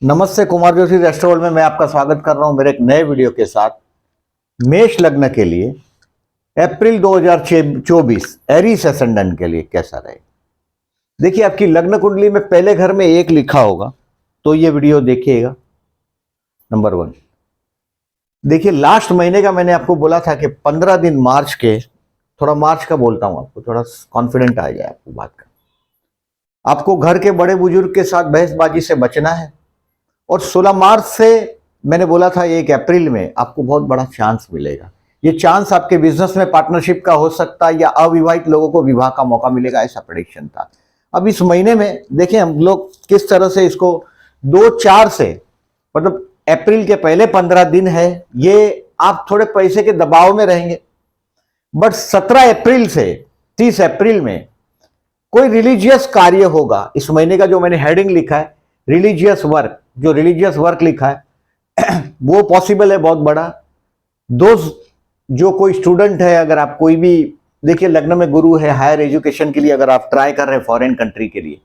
नमस्ते, कुमार जोशी रेस्टोरेंट में मैं आपका स्वागत कर रहा हूं मेरे एक नए वीडियो के साथ। मेष लग्न के लिए अप्रैल 2024 एरीस असेंडेंट के लिए कैसा रहेगा। देखिए, आपकी लग्न कुंडली में पहले घर में 1 लिखा होगा तो ये वीडियो देखिएगा। नंबर 1, देखिए लास्ट महीने का मैंने आपको बोला था कि 15 दिन मार्च के, थोड़ा मार्च का बोलता हूं आपको, थोड़ा कॉन्फिडेंट आ जाए आपको बात का। आपको घर के बड़े बुजुर्ग के साथ बहसबाजी से बचना है। और 16 मार्च से मैंने बोला था 1 अप्रैल में आपको बहुत बड़ा चांस मिलेगा। ये चांस आपके बिजनेस में पार्टनरशिप का हो सकता है या अविवाहित लोगों को विवाह का मौका मिलेगा, ऐसा प्रेडिक्शन था। अब इस महीने में देखिए हम लोग किस तरह से इसको 2-4 से, मतलब अप्रैल के पहले 15 दिन है ये आप थोड़े पैसे के दबाव में रहेंगे। बट 17 अप्रैल से 30 अप्रैल में कोई रिलीजियस कार्य होगा। इस महीने का जो मैंने हेडिंग लिखा है रिलीजियस वर्क, जो रिलीजियस वर्क लिखा है वो पॉसिबल है बहुत बड़ा। जो कोई स्टूडेंट है, अगर आप कोई भी, देखिए लग्न में गुरु है, हायर एजुकेशन के लिए अगर आप ट्राई कर रहे हैं फॉरेन कंट्री के लिए,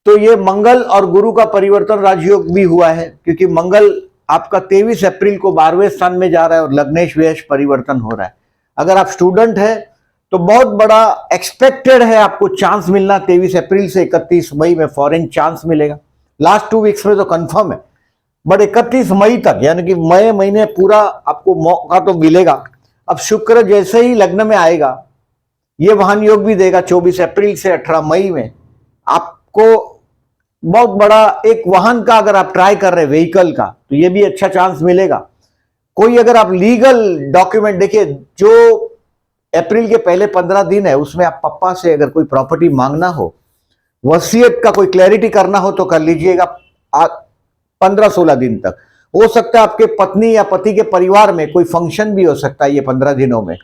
तो ये मंगल और गुरु का परिवर्तन राजयोग भी हुआ है, क्योंकि मंगल आपका 23 अप्रैल को 12वें स्थान में जा रहा है और लग्नेश व्यय परिवर्तन हो रहा है। अगर आप स्टूडेंट है तो बहुत बड़ा एक्सपेक्टेड है आपको चांस मिलना। 23 अप्रैल से 31 मई में फॉरेन चांस मिलेगा। लास्ट 2 वीक्स में तो कंफर्म है, बट 31 मई तक, यानी कि मई महीने पूरा आपको मौका तो मिलेगा। अब शुक्र जैसे ही लग्न में आएगा ये वाहन योग भी देगा। 24 अप्रैल से 18 मई में आपको बहुत बड़ा एक वाहन का, अगर आप ट्राई कर रहे हैं व्हीकल का, तो ये भी अच्छा चांस मिलेगा। कोई अगर आप लीगल डॉक्यूमेंट, देखिए जो अप्रैल के पहले 15 दिन है उसमें आप पापा से अगर कोई प्रॉपर्टी मांगना हो, वसीयत का कोई क्लैरिटी करना हो तो कर लीजिएगा 15-16 दिन तक। हो सकता है आपके पत्नी या पति के परिवार में कोई फंक्शन भी हो सकता है। ये 15 दिनों में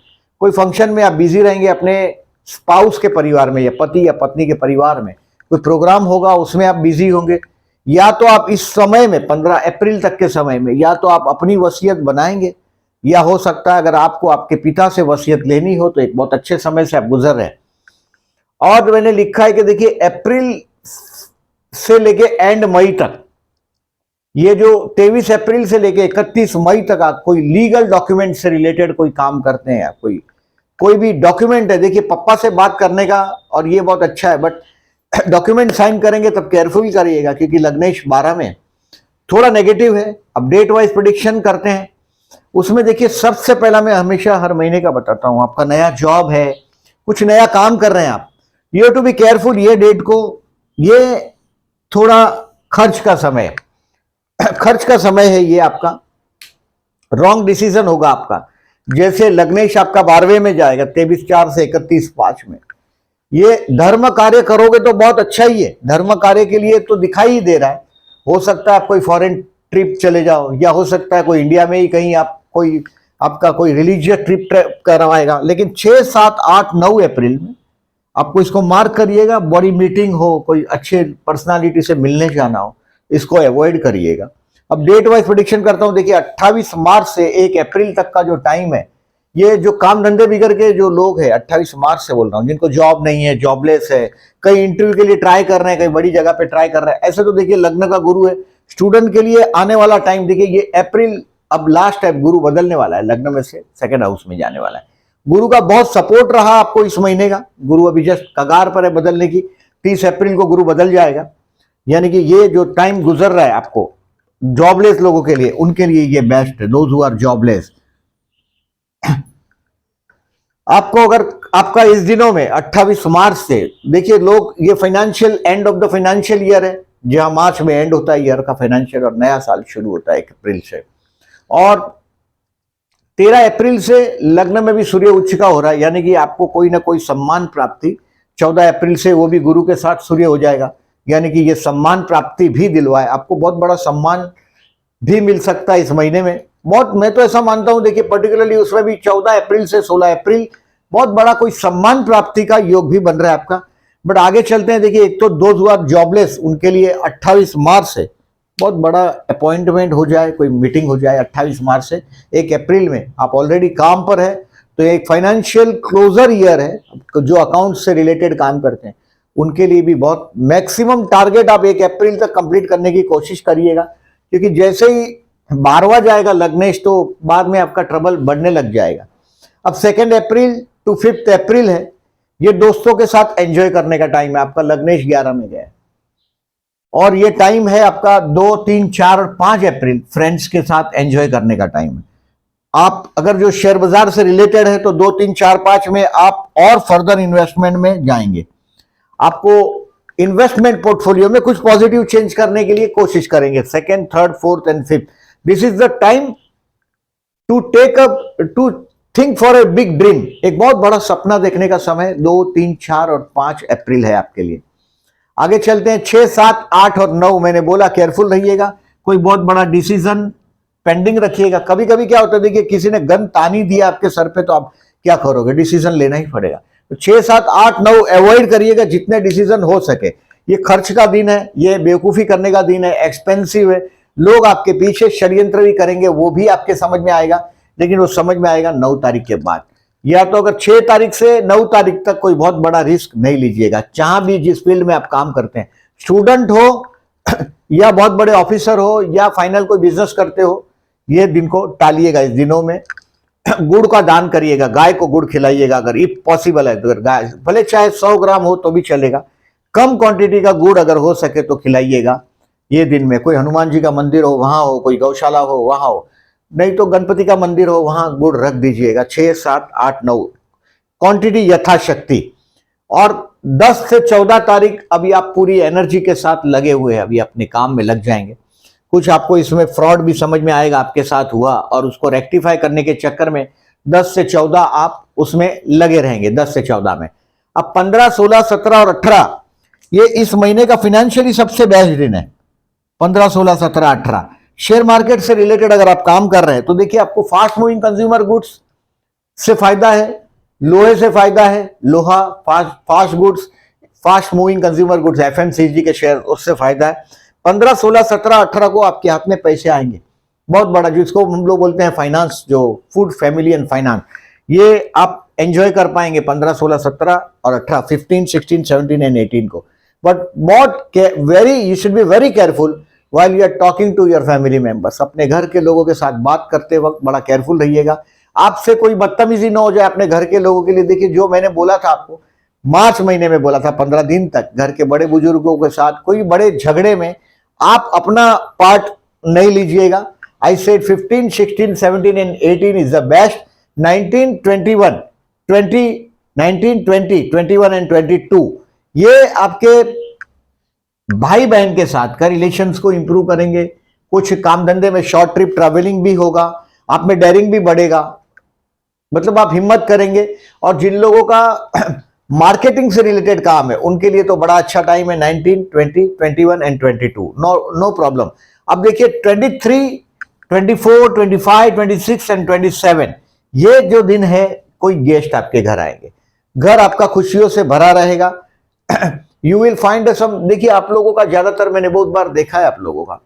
कोई फंक्शन में आप बिजी रहेंगे, अपने स्पाउस के परिवार में या पति या पत्नी के परिवार में कोई प्रोग्राम होगा, उसमें आप बिजी होंगे। या तो आप इस समय में 15 अप्रैल तक के समय में या तो आप अपनी वसीयत बनाएंगे, या हो सकता है अगर आपको आपके पिता से वसीयत लेनी हो तो एक बहुत अच्छे समय से आप गुजर रहे हैं। और मैंने लिखा है कि देखिए अप्रैल से लेके एंड मई तक, ये जो 23 अप्रैल से लेके 31 मई तक आप कोई लीगल डॉक्यूमेंट से रिलेटेड कोई काम करते हैं, कोई भी डॉक्यूमेंट है, देखिए पापा से बात करने का, और ये बहुत अच्छा है, बट डॉक्यूमेंट साइन करेंगे तब केयरफुल करिएगा, क्योंकि लग्नेश 12 में थोड़ा नेगेटिव है। अब डेट वाइज प्रेडिक्शन करते हैं, उसमें देखिए सबसे पहला मैं हमेशा हर महीने का बताता हूं, आपका नया जॉब है, कुछ नया काम कर रहे हैं आप, you have to be careful. ये डेट को, ये थोड़ा खर्च का समय खर्च का समय है, ये आपका रॉन्ग डिसीजन होगा आपका। जैसे लग्नेश आपका 12वें में जाएगा 23/4 से 31/5 में, ये धर्म कार्य करोगे तो बहुत अच्छा ही है। धर्म कार्य के लिए तो दिखाई ही दे रहा है। हो सकता है आप कोई फॉरेन ट्रिप चले जाओ, या हो सकता है कोई इंडिया में ही कहीं आप कोई आपका कोई रिलीजियस ट्रिप करवाएगा। लेकिन 6, 7, 8, 9 अप्रैल में आपको इसको मार्क करिएगा, बड़ी मीटिंग हो, कोई अच्छे पर्सनालिटी से मिलने जाना हो, इसको अवॉइड करिएगा। अब डेट वाइज प्रेडिक्शन करता हूं, देखिए 28 मार्च से 1 अप्रैल तक का जो टाइम है, ये जो काम धंधे बिगड़ के जो लोग हैं, 28 मार्च से बोल रहा हूं, जिनको जॉब नहीं है, जॉबलेस है, कई इंटरव्यू के लिए ट्राई कर रहे हैं, कई बड़ी जगह पे ट्राई कर रहे हैं, ऐसे तो देखिए लग्न का गुरु है। स्टूडेंट के लिए आने वाला टाइम, देखिए ये अप्रैल अब लास्ट है, गुरु बदलने वाला है, लग्न में से सेकंड हाउस में जाने वाला है। गुरु का बहुत सपोर्ट रहा आपको इस महीने का, गुरु अभी जस्ट कगार पर है बदलने की। 30 अप्रैल को गुरु बदल जाएगा, यानी कि ये जो टाइम गुजर रहा है आपको जॉबलेस लोगों के लिए, उनके लिए ये बेस्ट है, दोज हु आर जॉबलेस। आपको अगर आपका इस दिनों में 28 मार्च से, देखिए लोग, ये financial end of the financial year है, जहां मार्च में एंड होता है ईयर का फाइनेंशियल और नया साल शुरू होता है 1 अप्रैल से। और 13 अप्रैल से लग्न में भी सूर्य उच्च का हो रहा है, यानी कि आपको कोई ना कोई सम्मान प्राप्ति। 14 अप्रैल से वो भी गुरु के साथ सूर्य हो जाएगा, यानी कि ये सम्मान प्राप्ति भी दिलवाए आपको, बहुत बड़ा सम्मान भी मिल सकता है इस महीने में। बहुत, मैं तो ऐसा मानता हूं, देखिए पर्टिकुलरली उसमें भी 14 अप्रैल से 16 अप्रैल बहुत बड़ा कोई सम्मान प्राप्ति का योग भी बन रहा है आपका। बट आगे चलते हैं, देखिए एक तो 2 जॉबलेस, उनके लिए 28 मार्च से बहुत बड़ा अपॉइंटमेंट हो जाए, कोई मीटिंग हो जाए 28 मार्च से 1 अप्रैल में। आप ऑलरेडी काम पर है तो एक फाइनेंशियल क्लोजर ईयर है, जो अकाउंट से रिलेटेड काम करते हैं उनके लिए भी बहुत मैक्सिमम टारगेट आप 1 अप्रैल तक कंप्लीट करने की कोशिश करिएगा, क्योंकि जैसे ही 12वां जाएगा लग्नेश तो बाद में आपका ट्रबल बढ़ने लग जाएगा। अब 2 अप्रैल टू 5 अप्रैल है, ये दोस्तों के साथ एंजॉय करने का टाइम है। आपका लग्नेश 11 में गया और ये टाइम है आपका 2, 3, 4 और 5 अप्रैल फ्रेंड्स के साथ एंजॉय करने का टाइम है। आप अगर जो शेयर बाजार से रिलेटेड है तो 2, 3, 4, 5 में आप और फर्दर इन्वेस्टमेंट में जाएंगे। आपको इन्वेस्टमेंट पोर्टफोलियो में कुछ पॉजिटिव चेंज करने के लिए कोशिश करेंगे। 2nd, 3rd, 4th and 5th, this is the time to take up, to think for a big dream. एक बहुत बड़ा सपना देखने का समय 2, 3, 4 और 5 अप्रैल है आपके लिए। आगे चलते हैं 6, 7, 8 और 9। मैंने बोला केयरफुल रहिएगा, कोई बहुत बड़ा डिसीजन पेंडिंग रखिएगा। कभी कभी क्या होता है, देखिए किसी ने गन तानी दिया आपके सर पे तो आप क्या करोगे, डिसीजन लेना ही पड़ेगा। तो 6, 7, 8, 9 अवॉइड करिएगा जितने डिसीजन हो सके। ये खर्च का दिन है, ये बेवकूफी करने का दिन है, एक्सपेंसिव है, लोग आपके पीछे षड्यंत्र भी करेंगे, वो भी आपके समझ में आएगा, लेकिन वो समझ में आएगा 9 तारीख के बाद। या तो अगर 6 तारीख से 9 तारीख तक कोई बहुत बड़ा रिस्क नहीं लीजिएगा, जहां भी जिस फील्ड में आप काम करते हैं, स्टूडेंट हो या बहुत बड़े ऑफिसर हो या फाइनल कोई बिजनेस करते हो, ये दिन को टालिएगा। इस दिनों में गुड़ का दान करिएगा, गाय को गुड़ खिलाइएगा अगर इफ पॉसिबल है तो। अगर गाय भले चाहे 100 ग्राम हो तो भी चलेगा, कम क्वांटिटी का गुड़ अगर हो सके तो खिलाइएगा ये दिन में। कोई हनुमान जी का मंदिर हो वहां हो, कोई गौशाला हो वहां हो, नहीं तो गणपति का मंदिर हो वहां गुड़ रख दीजिएगा। 6, 7, 8, 9 क्वांटिटी यथाशक्ति। और 10 से 14 तारीख अभी आप पूरी एनर्जी के साथ लगे हुए हैं, अभी अपने काम में लग जाएंगे। कुछ आपको इसमें फ्रॉड भी समझ में आएगा आपके साथ हुआ, और उसको रेक्टिफाई करने के चक्कर में 10 से 14 आप उसमें लगे रहेंगे। 10 से 14 में अब 15, 16, 17 और 18 ये इस महीने का फिनेंशियली सबसे बेस्ट दिन है। 15, 16, 17, 18 शेयर मार्केट से रिलेटेड अगर आप काम कर रहे हैं तो देखिए आपको फास्ट मूविंग कंज्यूमर गुड्स से फायदा है, लोहे से फायदा है, लोहा, fast goods, fast moving consumer goods, FMCG के शेयर, उससे फायदा है। 15, 16, 17, 18 को आपके हाथ में पैसे आएंगे बहुत बड़ा, जिसको हम लोग बोलते हैं फाइनेंस, जो फूड, फैमिली एंड फाइनेंस, ये आप एंजॉय कर पाएंगे 15, 16, 17 और 18, 15, 16, 17 एंड 18 को। But you should be very careful while you are talking to your family members। अपने घर के लोगों के साथ बात करते वक्त बड़ा केयरफुल रहिएगा, आपसे कोई बदतमीजी ना हो जाए अपने घर के लोगों के लिए। देखिए जो मैंने बोला था आपको मार्च महीने में बोला था, 15 दिन तक घर के बड़े बुजुर्गों के साथ कोई बड़े झगड़े में आप अपना पार्ट नहीं लीजिएगा। I said 15, 16, 17 and 18 is the best. 19, 21, 21 and 22 ये आपके भाई बहन के साथ का रिलेशंस को इंप्रूव करेंगे। कुछ काम धंधे में शॉर्ट ट्रिप ट्रैवलिंग भी होगा, आप में डेयरिंग भी बढ़ेगा, मतलब आप हिम्मत करेंगे। और जिन लोगों का मार्केटिंग से रिलेटेड काम है उनके लिए तो बड़ा अच्छा टाइम है। 19, 20, 21 एंड 22 नो प्रॉब्लम। अब देखिए 23, 24, 25, 26 एंड 27 ये जो दिन है, कोई गेस्ट आपके घर आएंगे, घर आपका खुशियों से भरा रहेगा। यू विल फाइंड सम, देखिए आप लोगों का ज्यादातर मैंने बहुत बार देखा है, आप लोगों का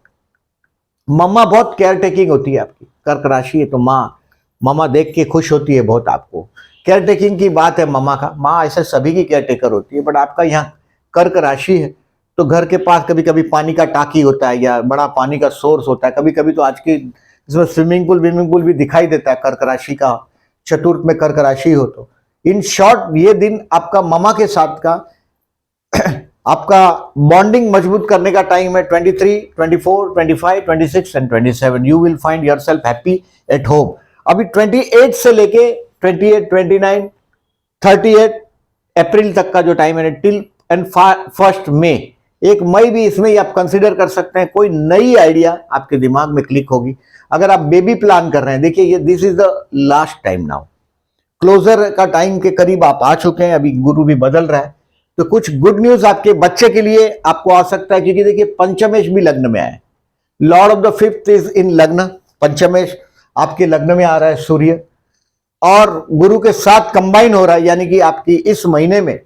मम्मा बहुत केयर टेकिंग होती है आपकी। कर्क राशि है तो मामा देख के खुश होती है बहुत आपको। केयर टेकिंग की बात है मम्मा का, माँ ऐसे सभी की केयर टेकर होती है, बट आपका यहाँ कर्क राशि है तो घर के पास कभी कभी पानी का टाकी होता है या बड़ा पानी का सोर्स होता है। कभी कभी तो आज की इसमें स्विमिंग पूल भी दिखाई देता है कर्क राशि का, चतुर्थ में कर्क राशि हो तो। इन शॉर्ट ये दिन आपका मम्मा के साथ का आपका बॉन्डिंग मजबूत करने का टाइम है। 23, 24, 25, 26 and 27 you will find yourself happy at home. अभी 28 से लेके 28, 29, 38 अप्रैल तक का जो टाइम है टिल एंड 1 मई, 1 मई भी इसमें ही आप कंसिडर कर सकते हैं। कोई नई आइडिया आपके दिमाग में क्लिक होगी। अगर आप बेबी प्लान कर रहे हैं, देखिए ये this is the last time now, closure का टाइम के करीब आप आ चुके हैं। अभी गुरु भी बदल रहा है तो कुछ गुड न्यूज आपके बच्चे के लिए आपको आ सकता है, क्योंकि देखिए पंचमेश भी लग्न में आया है। Lord of the 5th is in लग्न, पंचमेश आपके लग्न में आ रहा है सूर्य, और गुरु के साथ कंबाइन हो रहा है, यानी कि आपकी इस महीने में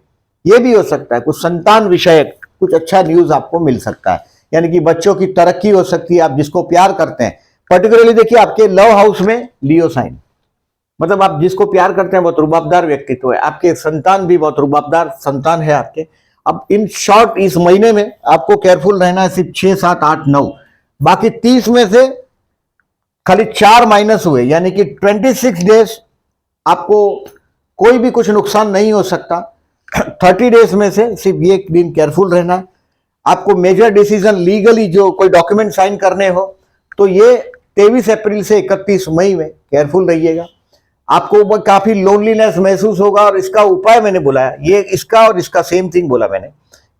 यह भी हो सकता है कुछ संतान विषयक कुछ अच्छा न्यूज आपको मिल सकता है, यानी कि बच्चों की तरक्की हो सकती है। आप जिसको प्यार करते हैं, पर्टिकुलरली देखिए आपके लव हाउस में लियो साइन, मतलब आप जिसको प्यार करते हैं बहुत रुबाबदार व्यक्तित्व है, आपके संतान भी बहुत रुबाबदार संतान है आपके, अब इन शॉर्ट इस महीने में आपको केयरफुल रहना है सिर्फ 6, 7, 8, 9, बाकी 30 में से खाली 4 माइनस हुए, यानी कि 26 डेज आपको कोई भी कुछ नुकसान नहीं हो सकता। 30 डेज में से सिर्फ ये एक दिन केयरफुल रहना है। आपको मेजर डिसीजन लीगली जो कोई डॉक्यूमेंट साइन करने हो तो ये 23 अप्रैल से 31 मई में केयरफुल रहिएगा। आपको काफी लोनलीनेस महसूस होगा और इसका उपाय मैंने बोला है, ये इसका और इसका सेम थिंग बोला मैंने,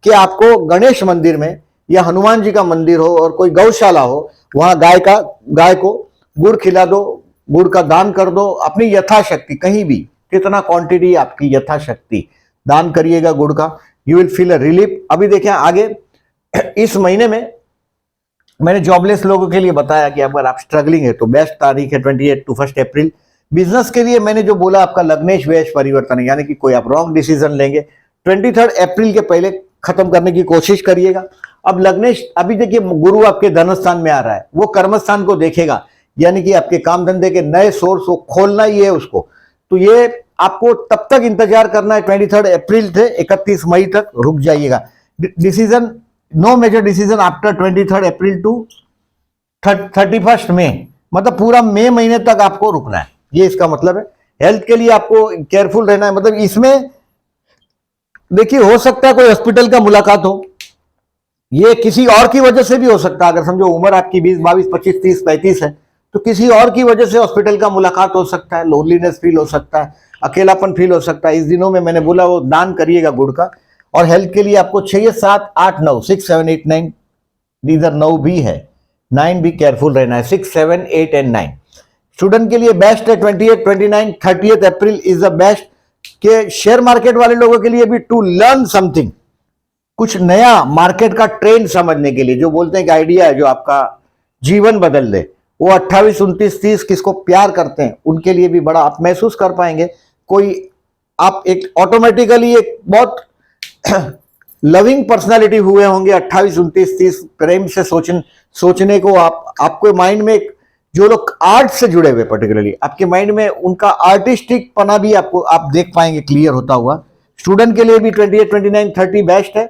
कि आपको गणेश मंदिर में या हनुमान जी का मंदिर हो और कोई गौशाला हो, वहां गाय को गुड़ खिला दो, गुड़ का दान कर दो अपनी यथाशक्ति, कहीं भी कितना क्वांटिटी आपकी यथाशक्ति दान करिएगा गुड़ का, you will feel a relief. अभी देखें आगे इस महीने में मैंने जॉबलेस लोगों के लिए बताया कि अगर आप स्ट्रगलिंग है तो बेस्ट तारीख है 28 to 1 अप्रैल। बिजनेस के लिए मैंने जो बोला आपका लग्नेश व्यय परिवर्तन है, यानी कि कोई आप रॉन्ग डिसीजन लेंगे 23 अप्रैल के पहले खत्म करने की कोशिश करिएगा। अब लग्नेश, अभी देखिए गुरु आपके धन स्थान में आ रहा है, वो कर्म स्थान को देखेगा, यानी कि आपके काम धंधे के नए सोर्स को खोलना ही है उसको। तो ये आपको तब तक इंतजार करना है 23 अप्रैल से 31 मई तक, रुक जाइएगा। Decision, no major decision after 23 April to 31 May, मतलब पूरा मई महीने तक आपको रुकना है, ये इसका मतलब है। हेल्थ के लिए आपको केयरफुल रहना है, मतलब इसमें देखिए हो सकता है कोई हॉस्पिटल का मुलाकात हो, ये किसी और की वजह से भी हो सकता है। अगर समझो उम्र आपकी 20, 22, 25, 30, 35 है तो किसी और की वजह से हॉस्पिटल का मुलाकात हो सकता है, लोनलीनेस फील हो सकता है, अकेलापन फील हो सकता है। इस दिनों में मैंने बोला वो दान करिएगा गुड़ का। और हेल्थ के लिए आपको 6, 7, 8, 9, 6, 7, 8, 9, इधर 9 भी है, 9 भी केयरफुल रहना है, 6, 7, 8 एंड 9। स्टूडेंट के लिए बेस्ट है 28, 29, 30 अप्रैल इज द बेस्ट। के शेयर मार्केट वाले लोगों के लिए भी टू लर्न समथिंग, कुछ नया मार्केट का ट्रेंड समझने के लिए, जो बोलते हैं कि आइडिया है जो आपका जीवन बदल दे, वो 28, 29, 30 किसको प्यार करते हैं उनके लिए भी बड़ा आप महसूस कर पाएंगे। कोई आप एक ऑटोमेटिकली एक बहुत लविंग पर्सनालिटी हुए होंगे 28, 29, 30, प्रेम से सोचने को आपके माइंड में, जो लोग आर्ट से जुड़े हुए पर्टिकुलरली आपके माइंड में उनका आर्टिस्टिक पना भी आपको आप देख पाएंगे क्लियर होता हुआ। स्टूडेंट के लिए भी 28, 29, 30 बेस्ट है।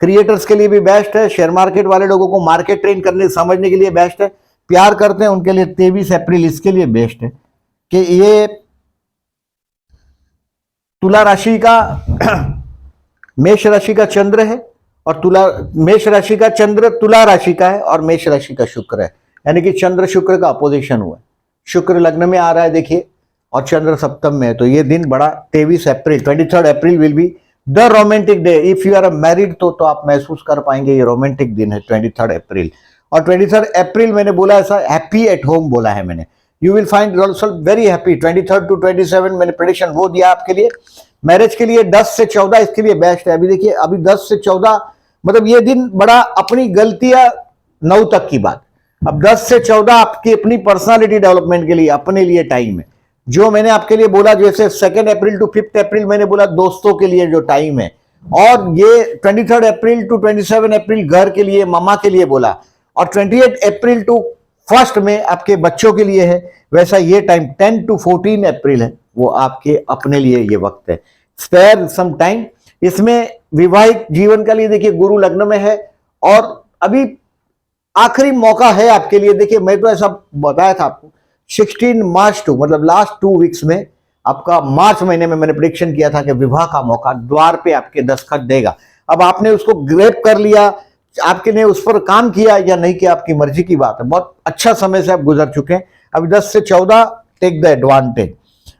क्रिएटर्स के लिए भी बेस्ट है। शेयर मार्केट वाले लोगों को मार्केट ट्रेन करने समझने के लिए बेस्ट है। प्यार करते हैं उनके लिए 23 अप्रैल इसके लिए बेस्ट है कि ये तुला राशि का मेष राशि का चंद्र है और मेष राशि का चंद्र तुला राशि का है और मेष राशि का शुक्र है, यानी कि चंद्र शुक्र का अपोजिशन हुआ है। शुक्र लग्न में आ रहा है देखिए और चंद्र सप्तम में है, तो ये दिन बड़ा 23 April 23 April will be the romantic day. If you are married तो आप महसूस कर पाएंगे ये रोमांटिक दिन है 23 अप्रैल। और 23 अप्रैल मैंने बोला ऐसा हैप्पी एट होम बोला है मैंने, you will find yourself very happy. 23 to 27 मैंने प्रेडिक्शन वो दिया आपके लिए। मैरिज के लिए 10 से 14 इसके लिए बेस्ट है। अभी देखिए अभी 10 से 14 मतलब ये दिन बड़ा अपनी गलतियां 9 तक की बात, अब 10 से 14 आपकी अपनी पर्सनालिटी डेवलपमेंट के लिए अपने लिए टाइम है। जो मैंने आपके लिए बोला जैसे 2 अप्रैल टू 5 अप्रैल मैंने बोला दोस्तों के लिए जो टाइम है, और ये 23 अप्रैल टू 27 अप्रैल घर के लिए मम्मा के लिए बोला, और 28 अप्रैल टू 1 में आपके बच्चों के लिए है। वैसा ये टाइम 10 to 14 अप्रैल है, वो आपके अपने लिए ये वक्त है। Spare some time. इसमें विवाहित जीवन के लिए देखिए गुरु लग्न में है और अभी आखिरी मौका है आपके लिए। देखिए मैं तो ऐसा बताया था आपको 16 मार्च टू मतलब लास्ट 2 वीक्स में आपका मार्च महीने में मैंने प्रेडिक्शन किया था कि विवाह का मौका द्वार पे आपके दस्तखत देगा। अब आपने उसको ग्रैब कर लिया, आपके ने उस पर काम किया या नहीं किया आपकी मर्जी की बात है। बहुत अच्छा समय से आप गुजर चुके हैं। अभी 10 से 14 टेक द एडवांटेज।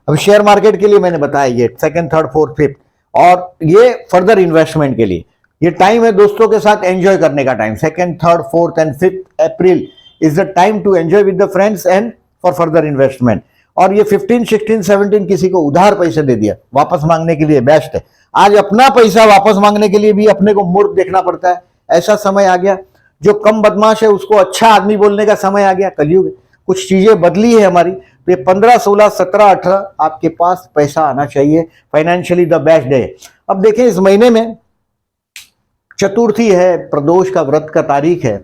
अब शेयर मार्केट के लिए मैंने बताया ये 2nd, 3rd, 4th, 5th, और ये फर्दर इन्वेस्टमेंट के लिए ये टाइम है दोस्तों के साथ एंजॉय करने का time. 2nd, 3rd, 4th and 5th April is the time to enjoy with the friends and for further investment. और ये 15, 16, 17 किसी को उधार पैसे दे दिया वापस मांगने के लिए बेस्ट है। आज अपना पैसा वापस मांगने के लिए भी अपने को मूर्ख देखना पड़ता है, ऐसा समय आ गया। जो कम बदमाश है उसको अच्छा आदमी बोलने का समय आ गया, कलयुग। कुछ चीजें बदली है हमारी। तो ये 15, 16, 17, 18 आपके पास पैसा आना चाहिए। Financially the best day. अब देखें इस महीने में चतुर्थी है, प्रदोष का व्रत का तारीख है।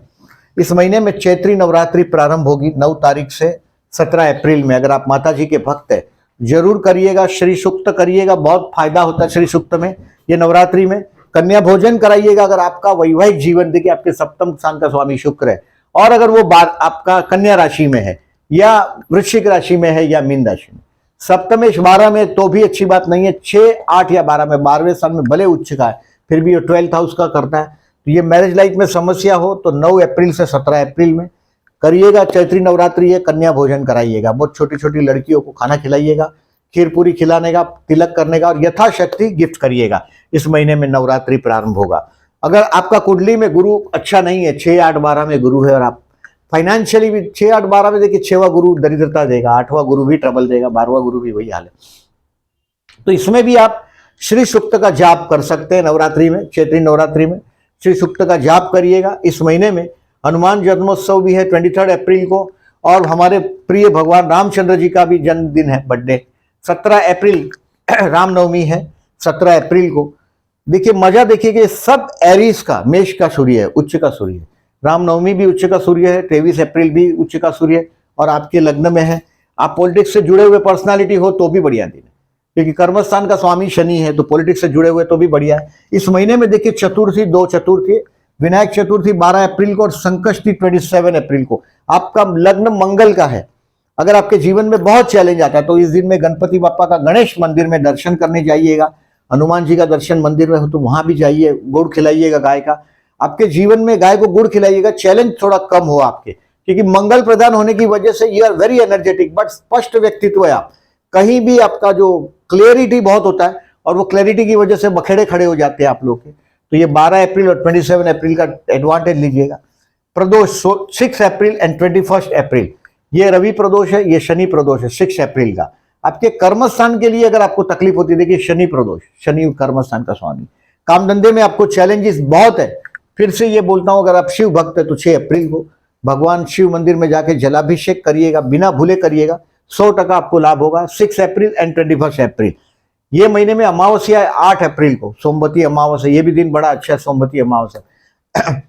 इस महीने में चैत्री नवरात्रि प्रारंभ होगी 9 तारीख से 17 अप्रैल में। अगर आप माता जी के भक्त हैं जरूर करिएगा, श्री सूक्त करिएगा, बहुत फायदा होता है श्री सूक्त में। ये नवरात्रि में कन्या भोजन कराइएगा अगर आपका वैवाहिक जीवन, देखिए आपके सप्तम स्थान का स्वामी शुक्र है, और अगर वो आपका कन्या राशि में है या वृश्चिक राशि में है या मीन राशि में, सप्तमेश 12 में तो भी अच्छी बात नहीं है, 6, 8 या 12 में, 12वें स्थान में भले उच्च का है फिर भी ये 12th हाउस का करता है। तो ये मैरिज लाइफ में समस्या हो तो 9 अप्रैल से 17 अप्रैल में करिएगा। चैत्री नवरात्रि है, कन्या भोजन कराइएगा, बहुत छोटी छोटी लड़कियों को खाना खिलाइएगा, खीर पूरी खिलाने का, तिलक करने का, और यथाशक्ति गिफ्ट करिएगा। इस महीने में नवरात्रि प्रारंभ होगा। अगर आपका कुंडली में गुरु अच्छा नहीं है, 6, 8, 12 में गुरु है और आप फाइनेंशियली भी 6, 8, 12 में, देखिए 6वां गुरु दरिद्रता देगा, 8वां गुरु भी ट्रबल देगा, 12वां गुरु भी वही हाल है। तो इसमें भी आप श्री सूक्त का जाप कर सकते हैं नवरात्रि में, चैत्री नवरात्रि में श्री सूक्त का जाप करिएगा। इस महीने में हनुमान जन्मोत्सव भी है 23 अप्रैल को, और हमारे प्रिय भगवान रामचंद्र जी का भी जन्मदिन है, बर्थडे 17 अप्रैल रामनवमी है 17 अप्रैल को। देखिए मजा देखिए कि सब एरीज का, मेष का सूर्य है, उच्च का सूर्य है, रामनवमी भी उच्च का सूर्य है, 23 अप्रैल भी उच्च का सूर्य है, और आपके लग्न में है। आप पॉलिटिक्स से जुड़े हुए पर्सनालिटी हो तो भी बढ़िया दिन है, क्योंकि कर्मस्थान का स्वामी शनि है, तो पॉलिटिक्स से जुड़े हुए तो भी बढ़िया है। इस महीने में देखिए चतुर्थी, 2 चतुर्थी, विनायक चतुर्थी 12 अप्रैल को और संकष्टी 27 अप्रैल को। आपका लग्न मंगल का है। अगर आपके जीवन में बहुत चैलेंज आता है तो इस दिन में गणपति बापा का गणेश मंदिर में दर्शन करने जाइएगा, हनुमान जी का दर्शन मंदिर में हो तो वहां भी जाइए, गुड़ खिलाइएगा गाय का, आपके जीवन में गाय को गुड़ खिलाइएगा, चैलेंज थोड़ा कम हो आपके, क्योंकि मंगल प्रदान होने की वजह से you are very energetic, but स्पष्ट व्यक्तित्व है आप। कहीं भी आपका जो क्लियरिटी बहुत होता है, और वो क्लैरिटी की वजह से बखेड़े खड़े हो जाते हैं आप लोग के। तो ये 12 अप्रैल और 27 अप्रैल का एडवांटेज लीजिएगा। प्रदोष 6 अप्रैल एंड 21 अप्रैल, ये रवि प्रदोष है, ये शनि प्रदोष है 6 अप्रैल का। आपके कर्मस्थान के लिए अगर आपको तकलीफ होती है, देखिए शनि प्रदोष, शनि कर्मस्थान का स्वामी, काम धंधे में आपको चैलेंजेस बहुत है। फिर से ये बोलता हूं, अगर आप शिव भक्त है तो 6 अप्रैल को भगवान शिव मंदिर में जाके जलाभिषेक करिएगा, बिना भूले करिएगा, 100% आपको लाभ होगा। 6 अप्रैल एंड 21 अप्रैल, ये महीने में अमावस्या है 8 अप्रैल को, सोमवती अमावस्या, ये भी दिन बड़ा अच्छा है, सोमवती अमावस्या।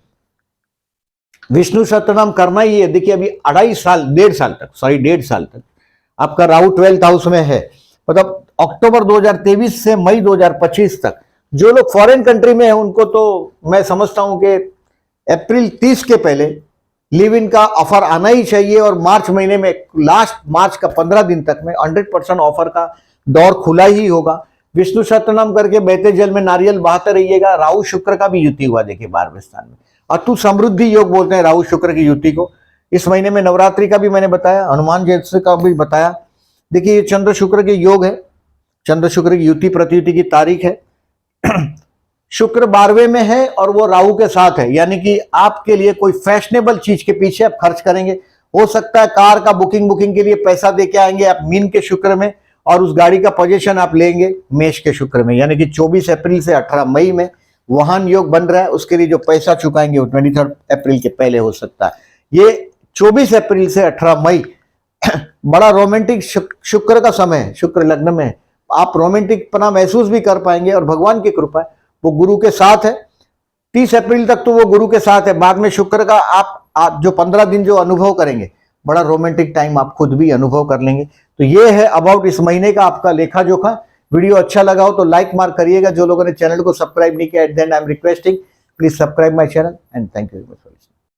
विष्णु सहस्त्रनाम करना ही है। देखिए अभी 1.5 साल तक आपका राहु 12th हाउस में है, मतलब अक्टूबर 2023 से मई 2025 तक। जो लोग फॉरेन कंट्री में है उनको तो मैं समझता हूं कि अप्रैल 30 के पहले लिव इन का ऑफर आना ही चाहिए, और मार्च महीने में, लास्ट मार्च का 15 दिन तक में 100% ऑफर का दौर खुला ही होगा। विष्णु सहस्त्रनाम करके बहते जल में नारियल बहाते रहिएगा। राहु शुक्र का भी युति हुआ देखिए 12वें स्थान में, अतु समृद्धि योग बोलते हैं राहु शुक्र की युति को। इस महीने में नवरात्रि का भी मैंने बताया, हनुमान जयंती का भी बताया। देखिए ये चंद्र शुक्र के योग है, चंद्र शुक्र की युति प्रतियुति की तारीख है। शुक्र 12वें में है और वो राहु के साथ है, यानी कि आपके लिए कोई फैशनेबल चीज के पीछे आप खर्च करेंगे। हो सकता है कार का बुकिंग के लिए पैसा दे के आएंगे आप मीन के शुक्र में, और उस गाड़ी का पोजीशन आप लेंगे मेष के शुक्र में, यानी कि 24 अप्रैल से 18 मई में वाहन योग बन रहा है। उसके लिए जो पैसा चुकाएंगे वो 23 अप्रैल के पहले हो सकता है। ये 24 अप्रैल से 18 मई बड़ा रोमांटिक शुक्र का समय है, शुक्र लग्न में है, आप रोमांटिक पना महसूस भी कर पाएंगे, और भगवान की कृपा है वो गुरु के साथ है। 30 अप्रैल तक तो वो गुरु के साथ है, बाद में शुक्र का आप जो 15 दिन जो अनुभव करेंगे, बड़ा रोमांटिक टाइम आप खुद भी अनुभव कर लेंगे। तो ये है अबाउट इस महीने का आपका लेखा जोखा। वीडियो अच्छा लगा हो तो लाइक मार्क करिएगा। जो लोगों ने चैनल को सब्सक्राइब नहीं किया, then I am requesting please subscribe my channel, and thank you very much.